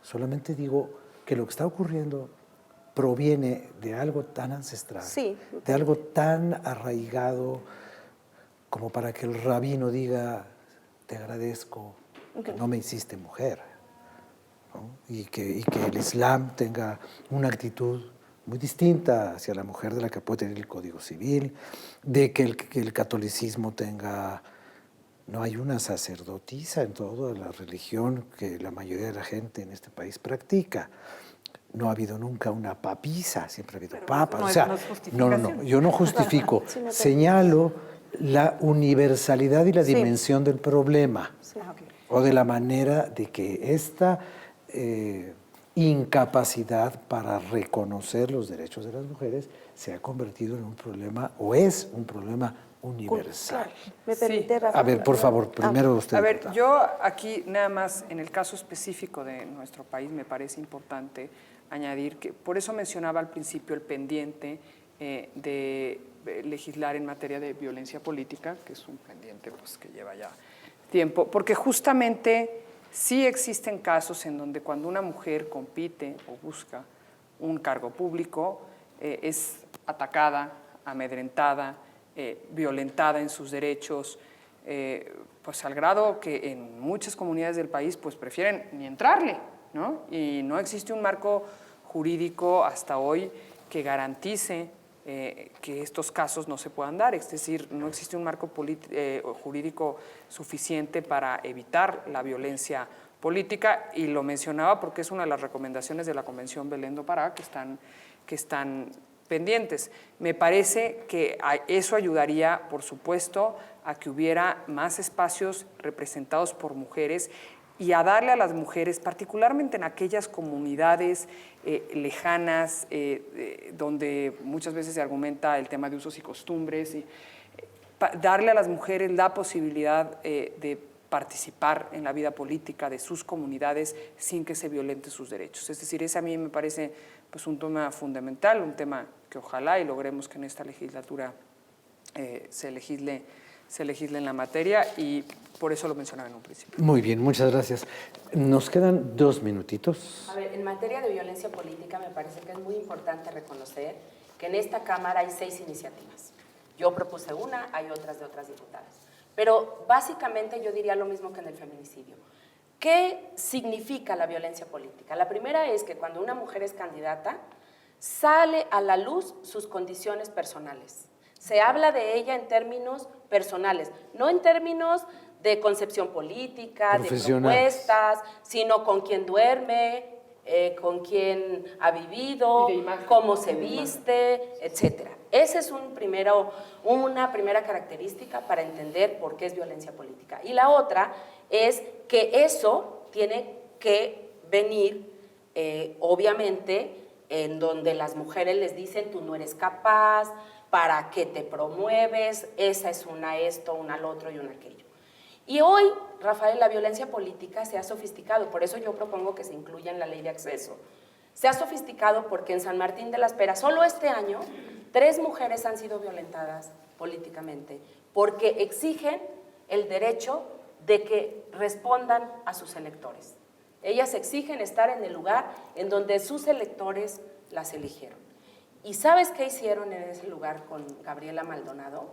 solamente digo que lo que está ocurriendo proviene de algo tan ancestral, sí, de algo tan arraigado como para que el rabino diga, te agradezco que no me hiciste mujer, ¿no? Y que el Islam tenga una actitud muy distinta hacia la mujer de la que puede tener el Código Civil, de que el catolicismo tenga... No hay una sacerdotisa en toda la religión que la mayoría de la gente en este país practica. No ha habido nunca una papisa, siempre ha habido papas. No, o sea, no es justificación. no, yo no justifico, señalo la universalidad y la dimensión del problema, o de la manera de que esta incapacidad para reconocer los derechos de las mujeres se ha convertido en un problema, o es un problema universal. ¿Me permite, Rafa? A ver, por favor, primero usted. A ver, yo aquí nada más, en el caso específico de nuestro país, me parece importante añadir que, por eso mencionaba al principio el pendiente de legislar en materia de violencia política, que es un pendiente pues, que lleva ya tiempo, porque justamente sí existen casos en donde cuando una mujer compite o busca un cargo público, es atacada, amedrentada, violentada en sus derechos, pues al grado que en muchas comunidades del país pues prefieren ni entrarle, ¿no? Y no existe un marco jurídico hasta hoy que garantice que estos casos no se puedan dar, es decir, no existe un marco jurídico suficiente para evitar la violencia política, y lo mencionaba porque es una de las recomendaciones de la Convención Belén do Pará que están pendientes. Me parece que eso ayudaría, por supuesto, a que hubiera más espacios representados por mujeres y a darle a las mujeres, particularmente en aquellas comunidades lejanas, donde muchas veces se argumenta el tema de usos y costumbres, y darle a las mujeres la posibilidad de participar en la vida política de sus comunidades sin que se violenten sus derechos. Es decir, ese a mí me parece pues, un tema fundamental, un tema que ojalá y logremos que en esta legislatura se legisle en la materia, y por eso lo mencionaba en un principio. Muy bien, muchas gracias. Nos quedan 2 minutitos. A ver, en materia de violencia política me parece que es muy importante reconocer que en esta Cámara hay 6 iniciativas. Yo propuse una, hay otras de otras diputadas. Pero básicamente yo diría lo mismo que en el feminicidio. ¿Qué significa la violencia política? La primera es que cuando una mujer es candidata, sale a la luz sus condiciones personales. Se habla de ella en términos personales, no en términos de concepción política, de propuestas, sino con quién duerme, con quién ha vivido, cómo se viste, etcétera. Esa es una primera característica para entender por qué es violencia política. Y la otra es que eso tiene que venir, obviamente, en donde las mujeres les dicen, tú no eres capaz, ¿para qué te promueves? Esa es una esto, una lo otro y una aquello. Y hoy, Rafael, la violencia política se ha sofisticado, por eso yo propongo que se incluya en la ley de acceso. Se ha sofisticado porque en San Martín de las Peras, solo este año, 3 mujeres han sido violentadas políticamente, porque exigen el derecho de que respondan a sus electores. Ellas exigen estar en el lugar en donde sus electores las eligieron. ¿Y sabes qué hicieron en ese lugar con Gabriela Maldonado?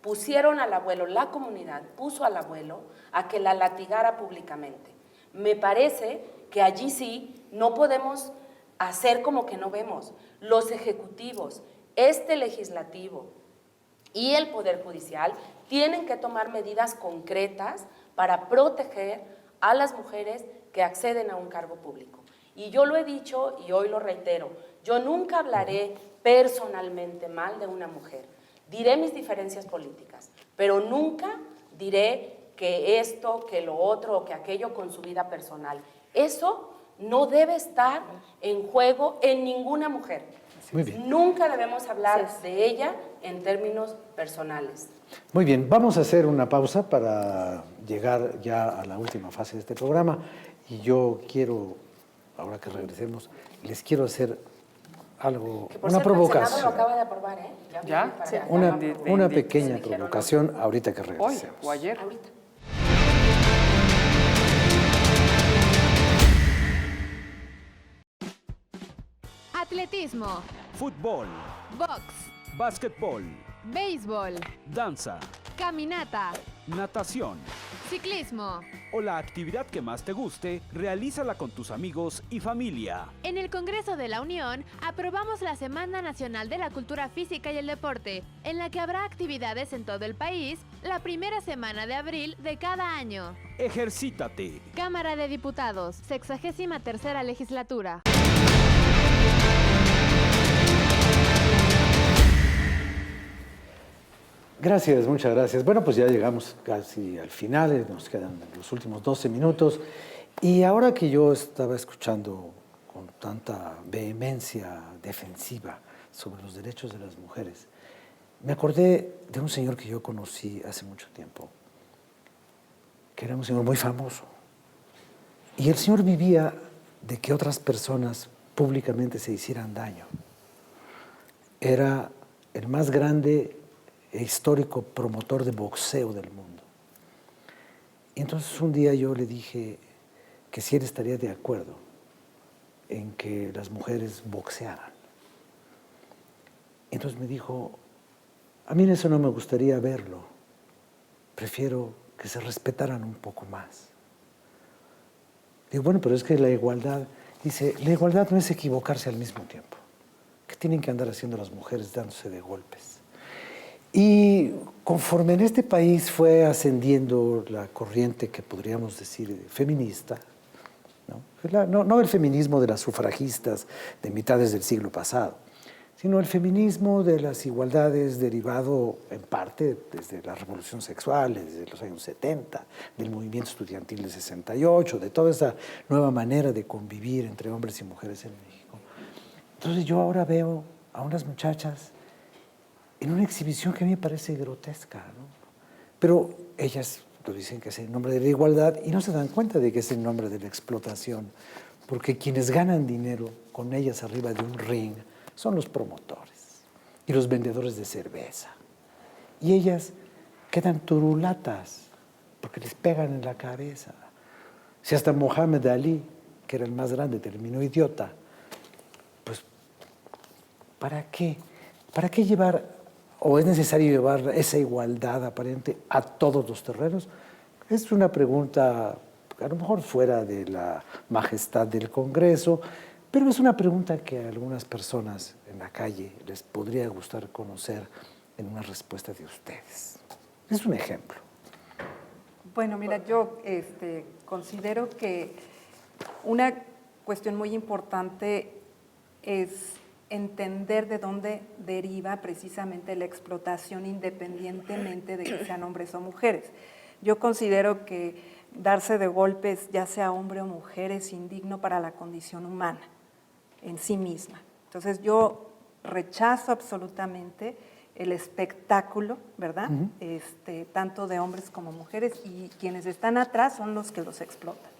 Pusieron al abuelo, la comunidad puso al abuelo a que la latigara públicamente. Me parece que allí sí no podemos hacer como que no vemos. Los ejecutivos, este legislativo y el Poder Judicial tienen que tomar medidas concretas para proteger a las mujeres que acceden a un cargo público. Y yo lo he dicho y hoy lo reitero, yo nunca hablaré personalmente mal de una mujer. Diré mis diferencias políticas, pero nunca diré que esto, que lo otro o que aquello con su vida personal. Eso no debe estar en juego en ninguna mujer. Muy bien. Nunca debemos hablar de ella en términos personales. Muy bien, vamos a hacer una pausa para llegar ya a la última fase de este programa. Y yo quiero, ahora que regresemos, les quiero hacer algo, una provocación. El Senado lo acaba de aprobar, ¿eh? ¿Ya? Sí. Una pequeña provocación ahorita que regresemos. Hoy o ayer. Ahorita. Atletismo, Fútbol, box, básquetbol, béisbol, danza, caminata, natación ciclismo. o la actividad que más te guste, realízala con tus amigos y familia. En el Congreso de la Unión aprobamos la Semana Nacional de la Cultura Física y el Deporte, en la que habrá actividades en todo el país la primera semana de abril de cada año. Ejercítate. Cámara de Diputados, 63ª Legislatura. Gracias, muchas gracias. Bueno, pues ya llegamos casi al final, nos quedan los últimos 12 minutos. Y ahora que yo estaba escuchando con tanta vehemencia defensiva sobre los derechos de las mujeres, me acordé de un señor que yo conocí hace mucho tiempo, que era un señor muy famoso. Y el señor vivía de que otras personas públicamente se hicieran daño. Era el más grande e histórico promotor de boxeo del mundo. Y entonces un día yo le dije que si él estaría de acuerdo en que las mujeres boxearan. Entonces me dijo, a mí eso no me gustaría verlo, prefiero que se respetaran un poco más. Digo, bueno, pero es que la igualdad, dice, la igualdad no es equivocarse al mismo tiempo. ¿Qué tienen que andar haciendo las mujeres dándose de golpes? Y conforme en este país fue ascendiendo la corriente que podríamos decir feminista, no el feminismo de las sufragistas de mitades del siglo pasado, sino el feminismo de las igualdades derivado en parte desde la revolución sexual, desde los años 70, del movimiento estudiantil de 68, de toda esa nueva manera de convivir entre hombres y mujeres en México. Entonces yo ahora veo a unas muchachas en una exhibición que a mí me parece grotesca, ¿no? Pero ellas lo dicen que es en nombre de la igualdad y no se dan cuenta de que es en nombre de la explotación, porque quienes ganan dinero con ellas arriba de un ring son los promotores y los vendedores de cerveza. Y ellas quedan turulatas porque les pegan en la cabeza. Si hasta Mohamed Ali, que era el más grande, terminó idiota, pues ¿para qué? ¿Para qué llevar, o es necesario llevar esa igualdad aparente a todos los terrenos? Es una pregunta a lo mejor fuera de la majestad del Congreso, Pero es una pregunta que a algunas personas en la calle les podría gustar conocer en una respuesta de ustedes. Es un ejemplo. Bueno, mira, yo considero que una cuestión muy importante es entender de dónde deriva precisamente la explotación independientemente de que sean hombres o mujeres. Yo considero que darse de golpes, ya sea hombre o mujer, es indigno para la condición humana en sí misma. Entonces yo rechazo absolutamente el espectáculo, ¿verdad? Tanto de hombres como mujeres, y quienes están atrás son los que los explotan.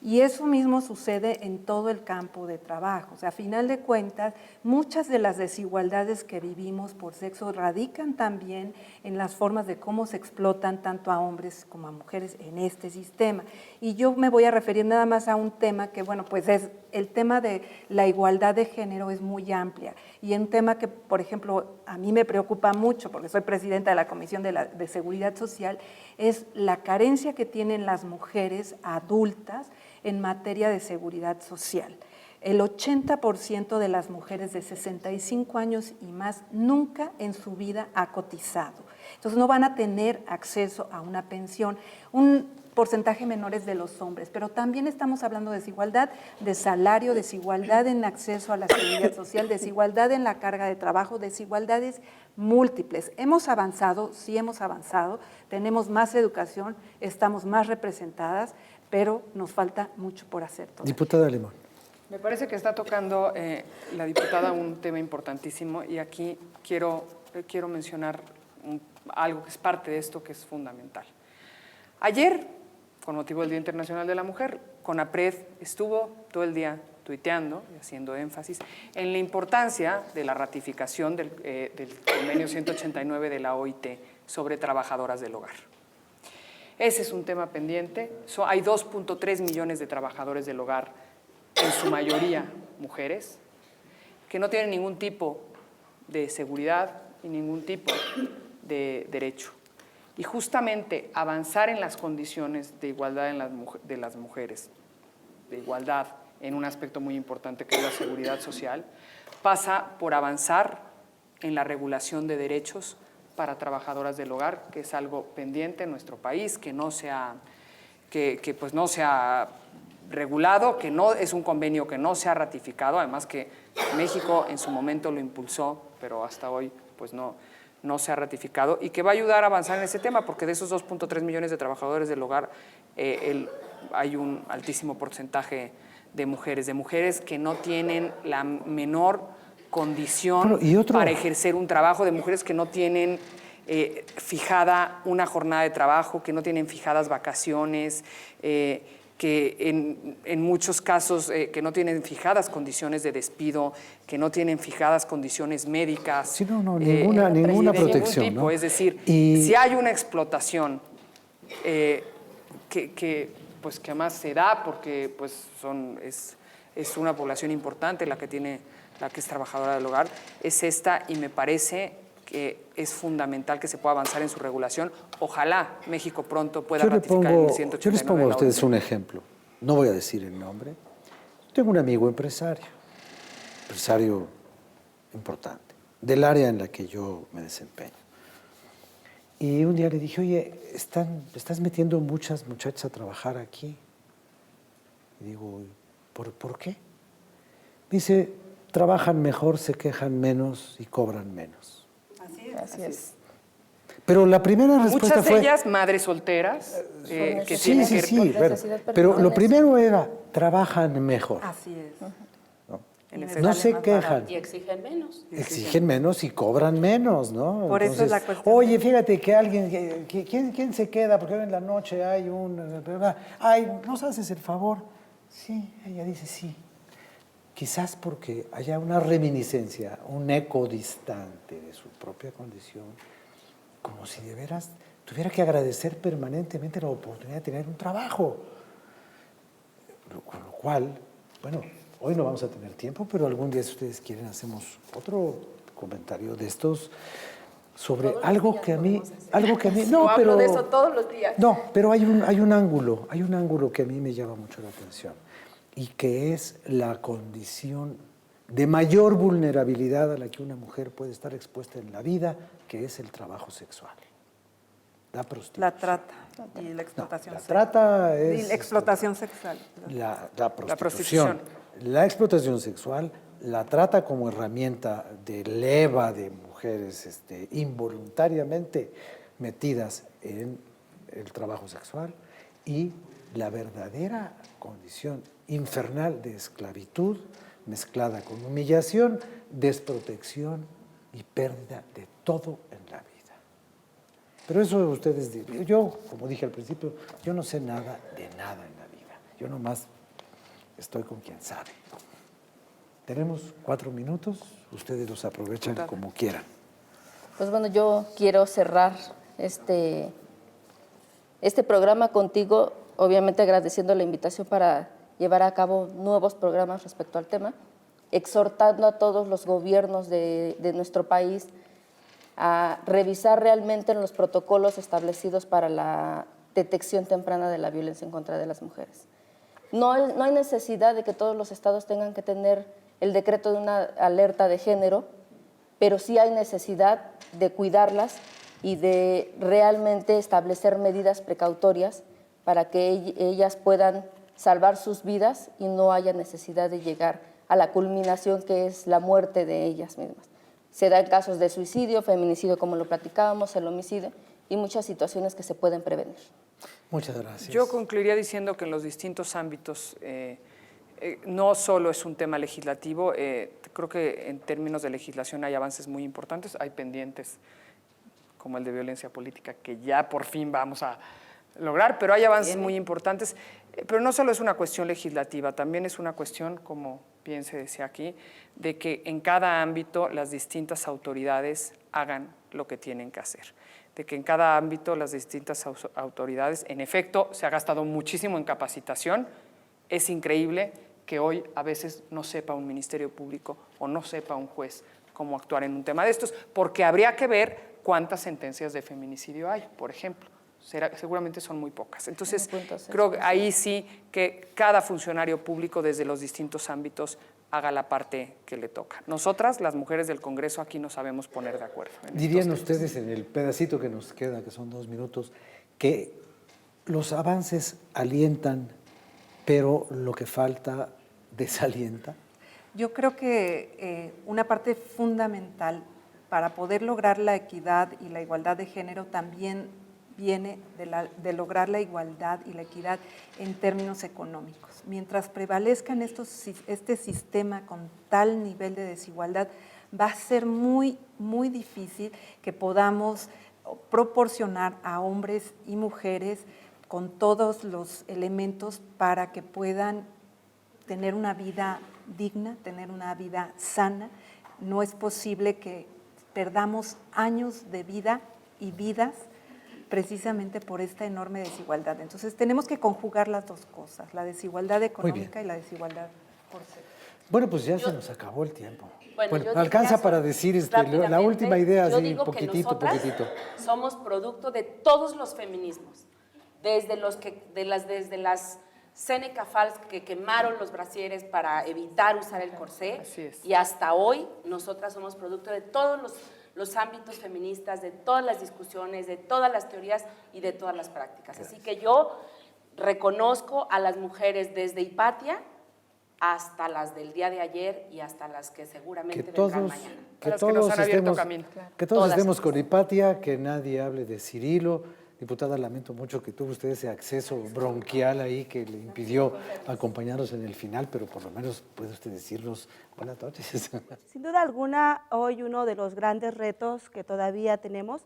Y eso mismo sucede en todo el campo de trabajo. O sea, a final de cuentas, muchas de las desigualdades que vivimos por sexo radican también en las formas de cómo se explotan tanto a hombres como a mujeres en este sistema. Y yo me voy a referir nada más a un tema que, bueno, pues es el tema de la igualdad de género es muy amplia. Y un tema que, por ejemplo, a mí me preocupa mucho, porque soy presidenta de la Comisión de Seguridad Social, es la carencia que tienen las mujeres adultas en materia de seguridad social. El 80% de las mujeres de 65 años y más nunca en su vida ha cotizado. Entonces no van a tener acceso a una pensión. Un porcentaje menor es de los hombres, pero también estamos hablando de desigualdad de salario, desigualdad en acceso a la seguridad social, desigualdad en la carga de trabajo, desigualdades múltiples. Hemos avanzado, sí hemos avanzado, tenemos más educación, estamos más representadas, pero nos falta mucho por hacer todavía. Diputada Limón. Me parece que está tocando la diputada un tema importantísimo y aquí quiero mencionar algo que es parte de esto que es fundamental. Ayer, con motivo del Día Internacional de la Mujer, CONAPRED estuvo todo el día tuiteando y haciendo énfasis en la importancia de la ratificación del convenio 189 de la OIT sobre trabajadoras del hogar. Ese es un tema pendiente. Hay 2.3 millones de trabajadores del hogar, en su mayoría mujeres, que no tienen ningún tipo de seguridad y ningún tipo de derecho. Y justamente avanzar en las condiciones de igualdad de las mujeres, de igualdad en un aspecto muy importante que es la seguridad social, pasa por avanzar en la regulación de derechos para trabajadoras del hogar, que es algo pendiente en nuestro país, que no se ha regulado, que no es un convenio que no se ha ratificado, además que México en su momento lo impulsó, pero hasta hoy pues no se ha ratificado, y que va a ayudar a avanzar en ese tema, porque de esos 2.3 millones de trabajadores del hogar hay un altísimo porcentaje de mujeres que no tienen la menor condición para ejercer un trabajo, de mujeres que no tienen fijada una jornada de trabajo, que no tienen fijadas vacaciones, que en muchos casos que no tienen fijadas condiciones de despido, que no tienen fijadas condiciones médicas. Sí, ninguna protección. Ningún tipo, ¿no? Es decir, si hay una explotación que además se da porque pues, es una población importante la que es trabajadora del hogar, es esta, y me parece que es fundamental que se pueda avanzar en su regulación. Ojalá México pronto pueda ratificar el 189. Yo les pongo a ustedes un ejemplo. No voy a decir el nombre. Tengo un amigo empresario importante, del área en la que yo me desempeño. Y un día le dije, oye, estás metiendo muchas muchachas a trabajar aquí. Y digo, ¿por qué? Me dice, trabajan mejor, se quejan menos y cobran menos. Así es. Pero la primera respuesta muchas fue... de ellas madres solteras que tienen que... Sí, pero lo primero era, trabajan mejor. Así es. No se quejan. Y exigen menos. Exigen menos y cobran menos, ¿no? Por eso es la cuestión. Oye, fíjate que alguien, ¿quién se queda? Porque hoy en la noche hay ¿nos haces el favor? Sí, ella dice sí. Quizás porque haya una reminiscencia, un eco distante de su propia condición, como si de veras tuviera que agradecer permanentemente la oportunidad de tener un trabajo. Con lo cual, bueno, hoy no vamos a tener tiempo, pero algún día, si ustedes quieren, hacemos otro comentario de estos sobre algo que a mí... No, pero hablo de eso todos los días. No, pero hay un ángulo que a mí me llama mucho la atención. y que es la condición de mayor vulnerabilidad a la que una mujer puede estar expuesta en la vida, que es el trabajo sexual. La prostitución. La trata y la explotación La sexual. trata es... Y la explotación sexual. La prostitución. La explotación sexual, la trata como herramienta de leva de mujeres involuntariamente metidas en el trabajo sexual, y la verdadera condición infernal de esclavitud mezclada con humillación, desprotección y pérdida de todo en la vida. Pero eso ustedes dicen. Yo, como dije al principio, yo no sé nada de nada en la vida. Yo nomás estoy con quien sabe. Tenemos 4 minutos, ustedes los aprovechan como quieran. Pues bueno, yo quiero cerrar este programa contigo, obviamente agradeciendo la invitación para llevar a cabo nuevos programas respecto al tema, exhortando a todos los gobiernos de nuestro país a revisar realmente los protocolos establecidos para la detección temprana de la violencia en contra de las mujeres. No hay necesidad de que todos los estados tengan que tener el decreto de una alerta de género, pero sí hay necesidad de cuidarlas y de realmente establecer medidas precautorias para que ellas puedan salvar sus vidas y no haya necesidad de llegar a la culminación que es la muerte de ellas mismas. Se dan casos de suicidio, feminicidio, como lo platicábamos, el homicidio y muchas situaciones que se pueden prevenir. Muchas gracias. Yo concluiría diciendo que en los distintos ámbitos no solo es un tema legislativo, creo que en términos de legislación hay avances muy importantes, hay pendientes como el de violencia política que ya por fin vamos a lograr, pero hay avances muy importantes. Pero no solo es una cuestión legislativa, también es una cuestión, como bien se decía aquí, de que en cada ámbito las distintas autoridades hagan lo que tienen que hacer. De que en cada ámbito las distintas autoridades, en efecto, se ha gastado muchísimo en capacitación. Es increíble que hoy a veces no sepa un ministerio público o no sepa un juez cómo actuar en un tema de estos, porque habría que ver cuántas sentencias de feminicidio hay, por ejemplo. Seguramente son muy pocas. Entonces, creo que ahí sí que cada funcionario público desde los distintos ámbitos haga la parte que le toca. Nosotras, las mujeres del Congreso, aquí nos sabemos poner de acuerdo. ¿Dirían ustedes en el pedacito que nos queda, que son 2 minutos, que los avances alientan, pero lo que falta desalienta? Yo creo que una parte fundamental para poder lograr la equidad y la igualdad de género también viene de lograr la igualdad y la equidad en términos económicos. Mientras prevalezcan este sistema con tal nivel de desigualdad, va a ser muy, muy difícil que podamos proporcionar a hombres y mujeres con todos los elementos para que puedan tener una vida digna, tener una vida sana. No es posible que perdamos años de vida y vidas precisamente por esta enorme desigualdad. Entonces tenemos que conjugar las dos cosas, la desigualdad económica y la desigualdad por sexo. Bueno, pues ya se nos acabó el tiempo. Bueno, alcanza para decir la última idea, yo así, digo poquitito, que nosotras poquitito. Somos producto de todos los feminismos, desde las Seneca Falls que quemaron los brasieres para evitar usar el corsé, y hasta hoy nosotras somos producto de todos los ámbitos feministas, de todas las discusiones, de todas las teorías y de todas las prácticas. Así que yo reconozco a las mujeres desde Hipatia hasta las del día de ayer y hasta las que seguramente vendrán mañana. Que todos estemos con Hipatia, que nadie hable de Cirilo. Diputada, lamento mucho que tuvo usted ese acceso bronquial ahí que le impidió acompañarnos en el final, pero por lo menos puede usted decirnos buenas noches. Sin duda alguna, hoy uno de los grandes retos que todavía tenemos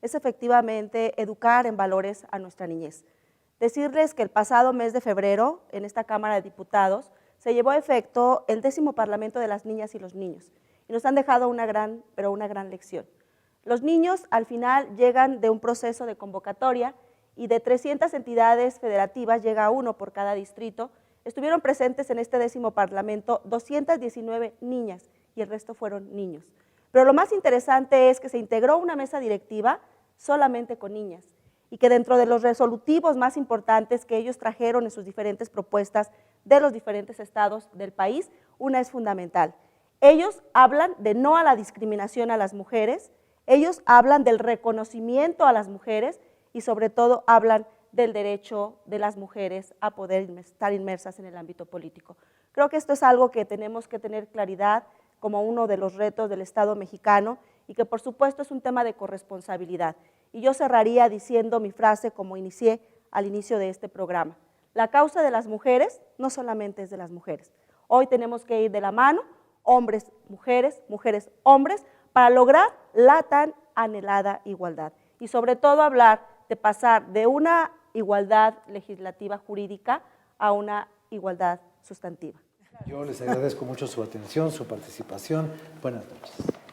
es efectivamente educar en valores a nuestra niñez. Decirles que el pasado mes de febrero, en esta Cámara de Diputados, se llevó a efecto el 10º Parlamento de las Niñas y los Niños, y nos han dejado una gran lección. Los niños al final llegan de un proceso de convocatoria y de 300 entidades federativas, llega uno por cada distrito, estuvieron presentes en este 10º Parlamento 219 niñas y el resto fueron niños. Pero lo más interesante es que se integró una mesa directiva solamente con niñas y que dentro de los resolutivos más importantes que ellos trajeron en sus diferentes propuestas de los diferentes estados del país, una es fundamental. Ellos hablan de no a la discriminación a las mujeres, ellos hablan del reconocimiento a las mujeres y sobre todo hablan del derecho de las mujeres a poder estar inmersas en el ámbito político. Creo que esto es algo que tenemos que tener claridad como uno de los retos del Estado mexicano y que por supuesto es un tema de corresponsabilidad. Y yo cerraría diciendo mi frase como inicié al inicio de este programa. La causa de las mujeres no solamente es de las mujeres. Hoy tenemos que ir de la mano, hombres, mujeres, mujeres, hombres, para lograr la tan anhelada igualdad. Y sobre todo hablar de pasar de una igualdad legislativa jurídica a una igualdad sustantiva. Yo les agradezco mucho su atención, su participación. Buenas noches.